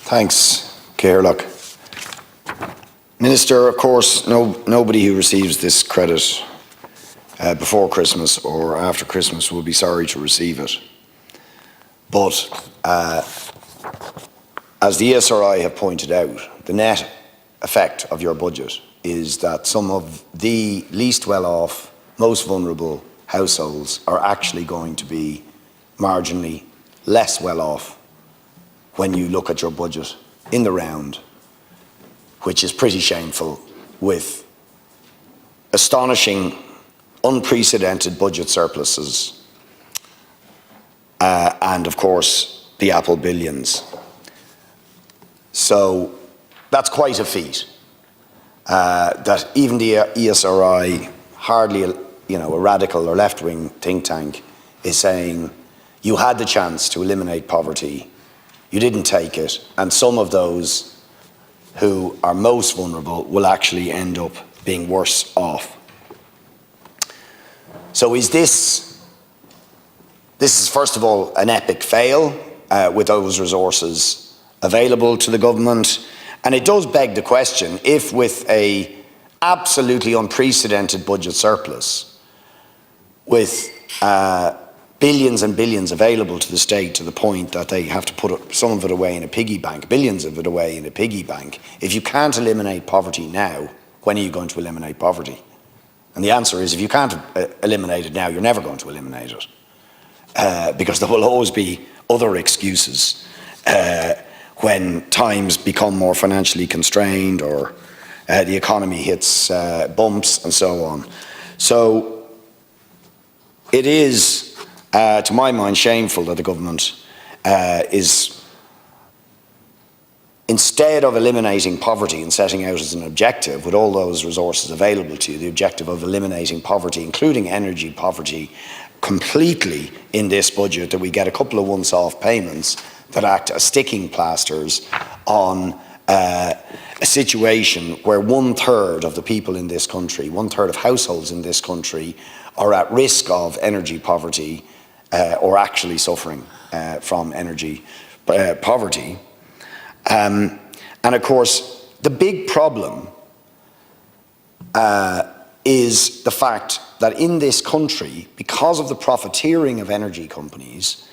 Thanks, Caorlac. Minister, of course, nobody who receives this credit before Christmas or after Christmas will be sorry to receive it. But as the ESRI have pointed out, the net effect of your budget is that some of the least well-off, most vulnerable households are actually going to be marginally less well-off when you look at your budget in the round, which is pretty shameful, with astonishing, unprecedented budget surpluses and, of course, the Apple billions. So that's quite a feat. That even the ESRI, hardly a radical or left-wing think tank, is saying you had the chance to eliminate poverty, you didn't take it, and some of those who are most vulnerable will actually end up being worse off. So this is first of all an epic fail with those resources available to the government, and it does beg the question, if with a absolutely unprecedented budget surplus, with billions and billions available to the state to the point that they have to put some of it away in a piggy bank, billions of it away in a piggy bank, if you can't eliminate poverty now, when are you going to eliminate poverty? And the answer is, if you can't eliminate it now, you're never going to eliminate it. Because there will always be other excuses when times become more financially constrained or the economy hits bumps and so on. So it is, to my mind, shameful that the government is, instead of eliminating poverty and setting out as an objective, with all those resources available to you, the objective of eliminating poverty, including energy poverty, completely in this budget, that we get a couple of once-off payments that act as sticking plasters on a situation where 1/3 of the people in this country, 1/3 of households in this country, are at risk of energy poverty or actually suffering from energy poverty. And of course, the big problem is the fact that in this country, because of the profiteering of energy companies,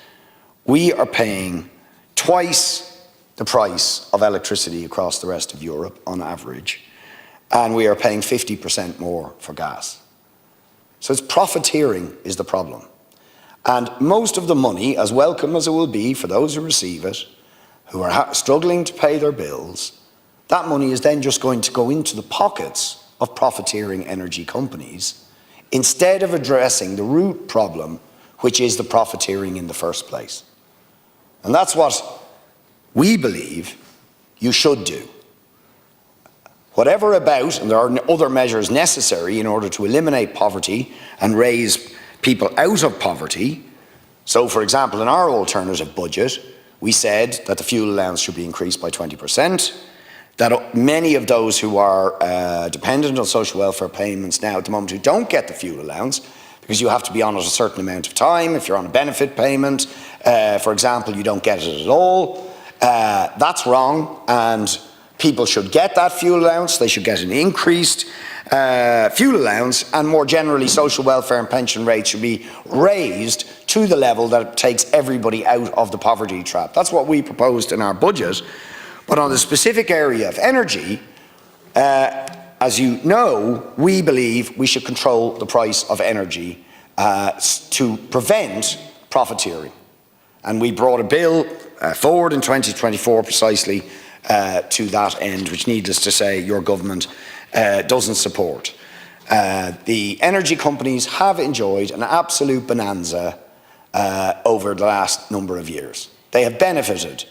we are paying twice the price of electricity across the rest of Europe on average, and we are paying 50% more for gas. So it's profiteering is the problem. And most of the money, as welcome as it will be for those who receive it, who are struggling to pay their bills, that money is then just going to go into the pockets of profiteering energy companies, instead of addressing the root problem, which is the profiteering in the first place. And that's what we believe you should do. Whatever about, and there are other measures necessary in order to eliminate poverty and raise people out of poverty. So, for example, in our alternative budget, we said that the fuel allowance should be increased by 20%, that many of those who are dependent on social welfare payments now at the moment who don't get the fuel allowance, because you have to be on it a certain amount of time. If you're on a benefit payment, for example, you don't get it at all. That's wrong, and people should get that fuel allowance. They should get an increased fuel allowance, and more generally, social welfare and pension rates should be raised to the level that it takes everybody out of the poverty trap. That's what we proposed in our budget. But on the specific area of energy, as you know, we believe we should control the price of energy to prevent profiteering. And we brought a bill forward in 2024 precisely to that end, which, needless to say, your government doesn't support. The energy companies have enjoyed an absolute bonanza over the last number of years. They have benefited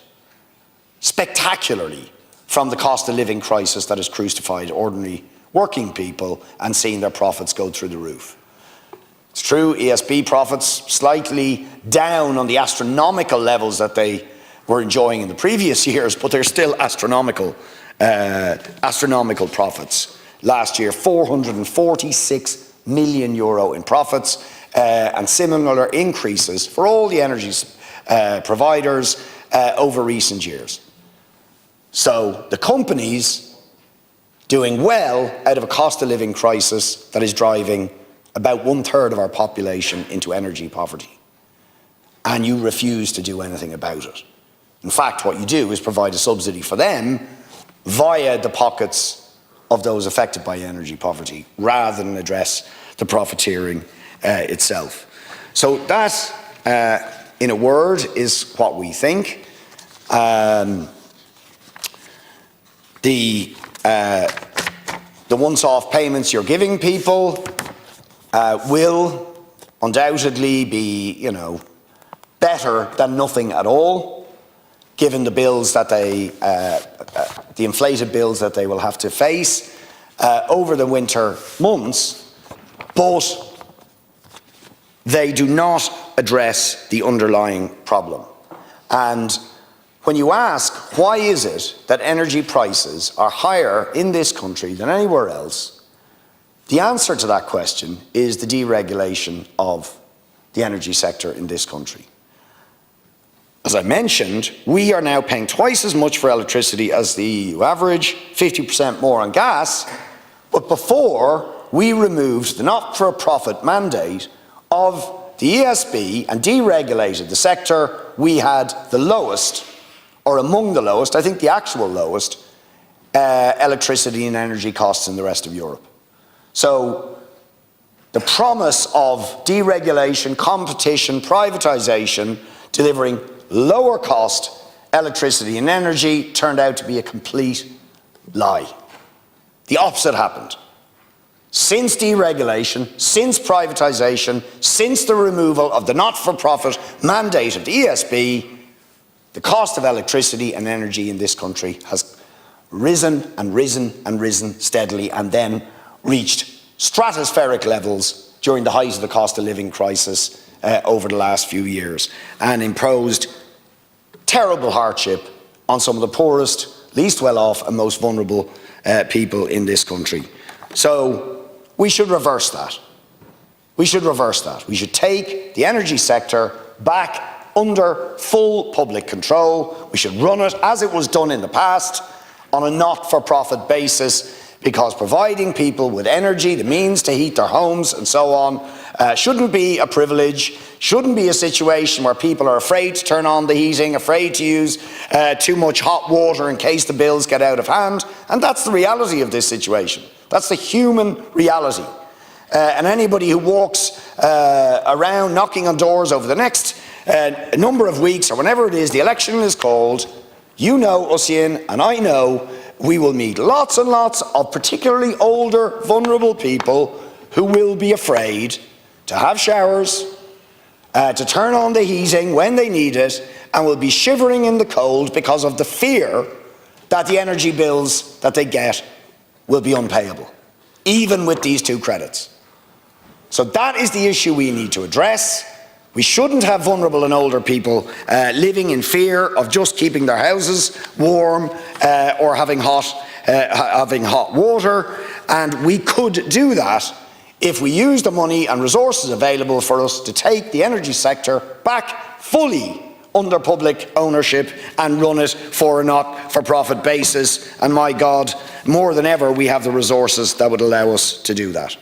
spectacularly from the cost of living crisis that has crucified ordinary working people and seen their profits go through the roof. It's true, ESB profits slightly down on the astronomical levels that they were enjoying in the previous years, but they're still astronomical profits. Last year, €446 million in profits, and similar increases for all the energy providers over recent years. So the companies doing well out of a cost of living crisis that is driving about 1/3 of our population into energy poverty. And you refuse to do anything about it. In fact, what you do is provide a subsidy for them via the pockets of those affected by energy poverty, rather than address the profiteering itself. So that, in a word, is what we think. The once-off payments you're giving people will undoubtedly be, better than nothing at all, given the bills that the inflated bills that they will have to face over the winter months, but they do not address the underlying problem. And when you ask, why is it that energy prices are higher in this country than anywhere else, the answer to that question is the deregulation of the energy sector in this country. As I mentioned, we are now paying twice as much for electricity as the EU average, 50% more on gas, but before we removed the not-for-profit mandate of the ESB and deregulated the sector, we had the lowest, or among the lowest, I think the actual lowest, electricity and energy costs in the rest of Europe. So the promise of deregulation, competition, privatisation, delivering lower cost electricity and energy turned out to be a complete lie. The opposite happened. Since deregulation, since privatisation, since the removal of the not-for-profit mandate of the ESB, the cost of electricity and energy in this country has risen and risen and risen steadily, and then reached stratospheric levels during the height of the cost of living crisis over the last few years, and imposed terrible hardship on some of the poorest, least well-off and most vulnerable people in this country. So we should reverse that. We should reverse that. We should take the energy sector back under full public control. We should run it as it was done in the past, on a not-for-profit basis, because providing people with energy, the means to heat their homes and so on, shouldn't be a privilege, shouldn't be a situation where people are afraid to turn on the heating, afraid to use too much hot water in case the bills get out of hand. And that's the reality of this situation. That's the human reality. And anybody who walks around knocking on doors over the next number of weeks, or whenever it is the election is called, you know, Oisin, and I know, we will meet lots and lots of particularly older, vulnerable people who will be afraid to have showers, to turn on the heating when they need it, and will be shivering in the cold because of the fear that the energy bills that they get will be unpayable, even with these two credits. So that is the issue we need to address. We shouldn't have vulnerable and older people living in fear of just keeping their houses warm or having hot water, and we could do that if we use the money and resources available for us to take the energy sector back fully under public ownership and run it for a not-for-profit basis. And my God, more than ever, we have the resources that would allow us to do that.